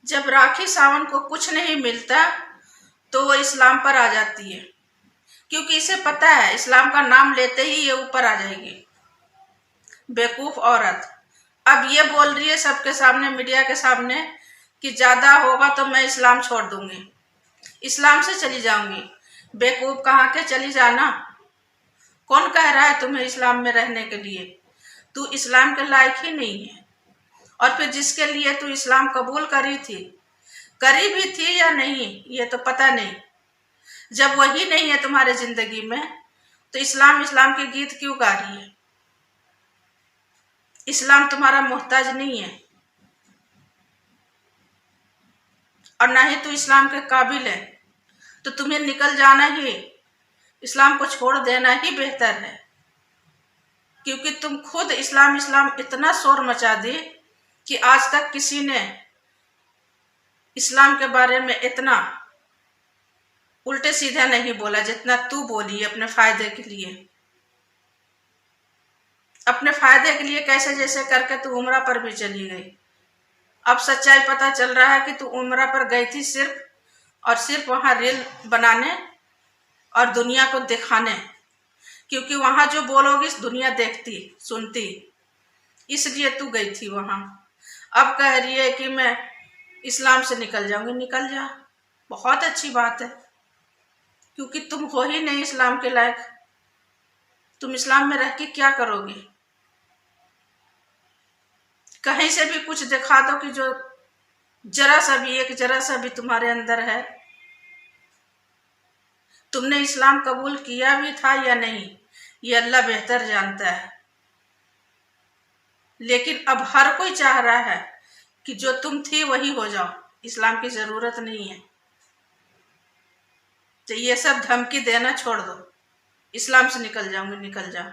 जब राखी सावन को कुछ नहीं मिलता तो वो इस्लाम पर आ जाती है, क्योंकि इसे पता है इस्लाम का नाम लेते ही ये ऊपर आ जाएगी। बेवकूफ औरत अब ये बोल रही है सबके सामने, मीडिया के सामने, कि ज्यादा होगा तो मैं इस्लाम छोड़ दूंगी, इस्लाम से चली जाऊंगी। बेवकूफ कहाँ के, चली जाना। कौन कह रहा है तुम्हें इस्लाम में रहने के लिए? तू इस्लाम के लायक ही नहीं है। और फिर जिसके लिए तू इस्लाम कबूल करी भी थी या नहीं, ये तो पता नहीं। जब वही नहीं है तुम्हारे जिंदगी में तो इस्लाम इस्लाम के गीत क्यों गा रही है? इस्लाम तुम्हारा मोहताज नहीं है, और ना ही तू इस्लाम के काबिल है। तो तुम्हें निकल जाना ही, इस्लाम को छोड़ देना ही बेहतर है, क्योंकि तुम खुद इस्लाम इस्लाम इतना शोर मचा दी कि आज तक किसी ने इस्लाम के बारे में इतना उल्टे सीधे नहीं बोला जितना तू बोली अपने फायदे के लिए। अपने फायदे के लिए कैसे जैसे करके तू उम्रा पर भी चली गई। अब सच्चाई पता चल रहा है कि तू उम्रा पर गई थी सिर्फ और सिर्फ वहां रील बनाने और दुनिया को दिखाने, क्योंकि वहां जो बोलोगी दुनिया देखती सुनती, इसलिए तू गई थी वहां। अब कह रही है कि मैं इस्लाम से निकल जाऊंगी। निकल जा, बहुत अच्छी बात है, क्योंकि तुम हो ही नहीं इस्लाम के लायक। तुम इस्लाम में रह के क्या करोगे? कहीं से भी कुछ दिखा दो कि जो जरा सा भी तुम्हारे अंदर है। तुमने इस्लाम कबूल किया भी था या नहीं, ये अल्लाह बेहतर जानता है। लेकिन अब हर कोई चाह रहा है कि जो तुम थी वही हो जाओ, इस्लाम की जरूरत नहीं है। तो ये सब धमकी देना छोड़ दो, इस्लाम से निकल जाऊंगी, निकल जाओ।